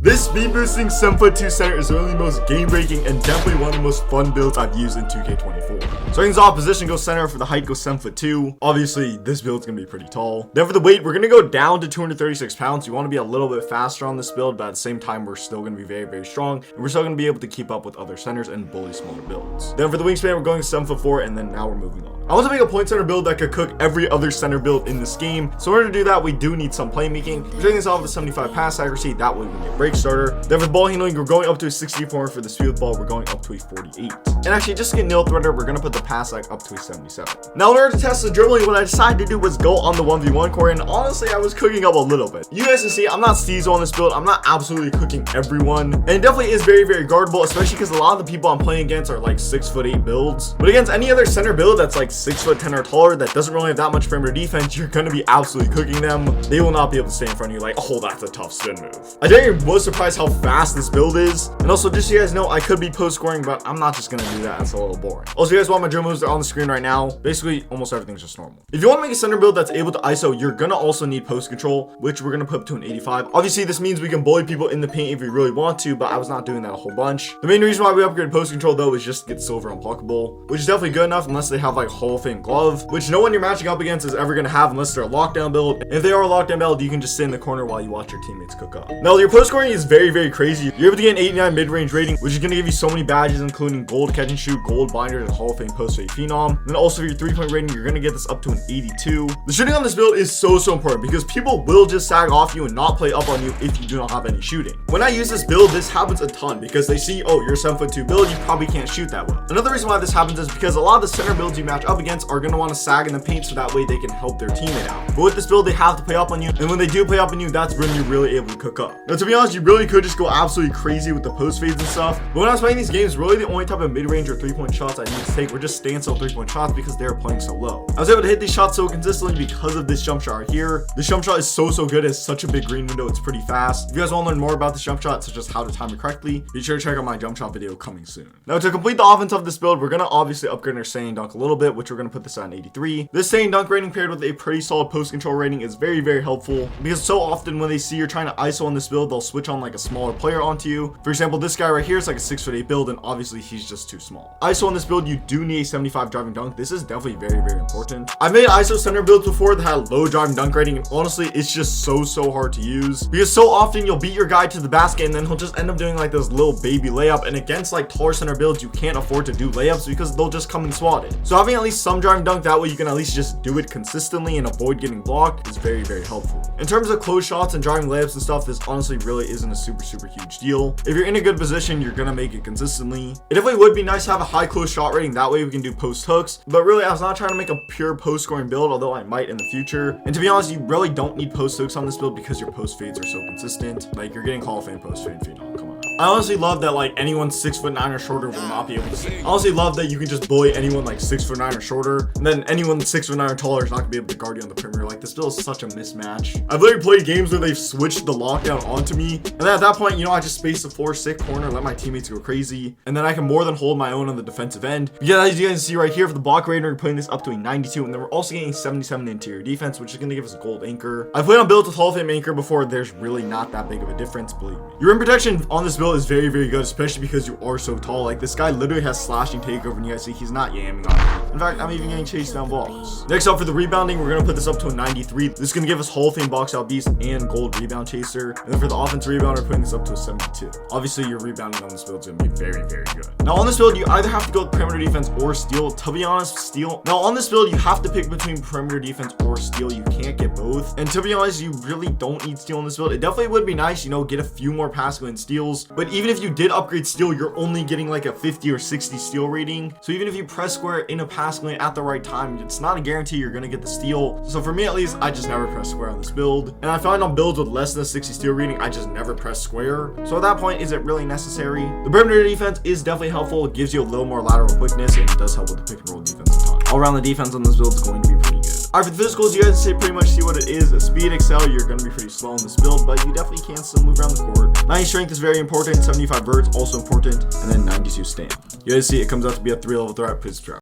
This speed boosting 7'2" center is one of the most game breaking and definitely one of the most fun builds I've used in 2K24. Starting us off, position goes center, for the height goes 7'2". Obviously, this build's gonna be pretty tall. Then for the weight, we're gonna go down to 236 pounds. You want to be a little bit faster on this build, but at the same time, we're still gonna be very, very strong, and we're still gonna be able to keep up with other centers and bully smaller builds. Then for the wingspan, we're going 7'4", and then now we're moving on. I want to make a point center build that could cook every other center build in this game. So in order to do that, we do need some playmaking. We're taking this off with a 75 pass accuracy. That way we can get break starter. Then for the ball handling, we're going up to a 64. For the speed of the ball, we're going up to a 48. And actually, just to get nail threader, we're going to put the pass like up to a 77. Now, in order to test the dribbling, what I decided to do was go on the 1v1 core. And honestly, I was cooking up a little bit. You guys can see, I'm not Steezo on this build. I'm not absolutely cooking everyone. And it definitely is very, very guardable, especially because a lot of the people I'm playing against are like 6'8" builds. But against any other center build that's like 6'10" or taller, that doesn't really have that much perimeter defense, you're going to be absolutely cooking them. They will not be able to stay in front of you like, oh, that's a tough spin move. I genuinely was surprised how fast this build is. And also, just so you guys know, I could be post scoring, but I'm not just going to do that. It's a little boring. Also, you guys want my drill moves, they're on the screen right now. Basically, almost everything's just normal. If you want to make a center build that's able to ISO, you're going to also need post control, which we're going to put up to an 85. Obviously, this means we can bully people in the paint if we really want to, but I was not doing that a whole bunch. The main reason why we upgraded post control, though, is just to get silver unblockable, which is definitely good enough unless they have like Hall of Fame glove, which no one you're matching up against is ever going to have unless they're a lockdown build. If they are a lockdown build, you can just sit in the corner while you watch your teammates cook up. Now, your post scoring is very, very crazy. You're able to get an 89 mid-range rating, which is going to give you so many badges, including gold catch and shoot, gold binders, and Hall of Fame post fade phenom. And then also for your 3-point rating, you're going to get this up to an 82. The shooting on this build is so important because people will just sag off you and not play up on you if you do not have any shooting. When I use this build, this happens a ton because they see, oh, you're a 7'2" build, you probably can't shoot that well. Another reason why this happens is because a lot of the center builds you match up against are going to want to sag in the paint so that way they can help their teammate out. But with this build, they have to play up on you, and when they do play up on you, that's when you're really able to cook up. Now, to be honest, you really could just go absolutely crazy with the post fades and stuff, but when I was playing these games, really the only type of mid-range or 3-point shots I need to take were just standstill 3-point shots because they were playing so low. I was able to hit these shots so consistently because of this jump shot right here. This jump shot is so good. It's such a big green window. It's pretty fast. If you guys want to learn more about this jump shot, such as how to time it correctly, be sure to check out my jump shot video coming soon. Now, to complete the offense of this build, we're going to obviously upgrade our staying dunk a little bit, which we're going to put this at an 83. This staying dunk rating paired with a pretty solid post control rating is very, very helpful because so often when they see you're trying to ISO on this build, they'll switch on like a smaller player onto you. For example, this guy right here is like a 6'8" build, and obviously he's just too small. ISO on this build, you do need a 75 driving dunk. This is definitely very, very important. I've made ISO center builds before that had low driving dunk rating, and honestly, it's just so hard to use because so often you'll beat your guy to the basket and then he'll just end up doing like this little baby layup, and against like taller center builds, you can't afford to do layups because they'll just come and swat it. So having at least some driving dunk, that way you can at least just do it consistently and avoid getting blocked, is very, very helpful. In terms of close shots and driving layups and stuff, this honestly really isn't a super huge deal. If you're in a good position, you're gonna make it consistently. It definitely would be nice to have a high close shot rating, that way we can do post hooks, but really I was not trying to make a pure post scoring build, although I might in the future. And to be honest, you really don't need post hooks on this build because your post fades are so consistent. Like, you're getting Hall of Fame post fade phenom. Come on. I honestly love that like anyone 6'9" or shorter will not be able to stay. I honestly love that you can just bully anyone like 6'9" or shorter, and then anyone 6'9" or taller is not gonna be able to guard you on the perimeter. Like, this build is such a mismatch. I've literally played games where they've switched the lockdown onto me, and then at that point, you know, I just space the 4-6 corner, let my teammates go crazy, and then I can more than hold my own on the defensive end. Yeah, as you guys see right here for the block rating, we're putting this up to a 92, and then we're also getting 77 interior defense, which is gonna give us a gold anchor. I've played on builds with Hall of Fame anchor before. There's really not that big of a difference, believe me. Your rim protection on this build is very, very good, especially because you are so tall. Like, this guy literally has slashing takeover, and you guys see he's not yamming on me. In fact, I'm even getting chased down balls. Next up for the rebounding, we're gonna put this up to a 93. This is gonna give us Hall of Fame box out beast and gold rebound chaser. And then for the offensive rebound, we're putting this up to a 72. Obviously, your rebounding on this build is gonna be very, very good. Now on this build, you either have to go with perimeter defense or steal. To be honest, steal. Now on this build, you have to pick between perimeter defense or steal. You can't get both. And to be honest, you really don't need steal on this build. It definitely would be nice, you know, get a few more passing lane steals. But even if you did upgrade steal, you're only getting like a 50 or 60 steal rating. So even if you press square in a passing lane at the right time, it's not a guarantee you're gonna get the steal. So for me at least, I just never press square on this build. And I find on builds with less than a 60 steal rating, I just never press square. So at that point, is it really necessary? The perimeter defense is definitely helpful. It gives you a little more lateral quickness, and it does help with the pick and roll defense a ton. All around, the defense on this build is going to be pretty good. Alright, for the physicals, you guys say pretty much see what it is. A speed excel, you're going to be pretty slow in this build, but you definitely can still move around the court. 90 strength is very important, 75 verts also important, and then 92 stamina. You guys see it comes out to be a 3-level threat. Please subscribe.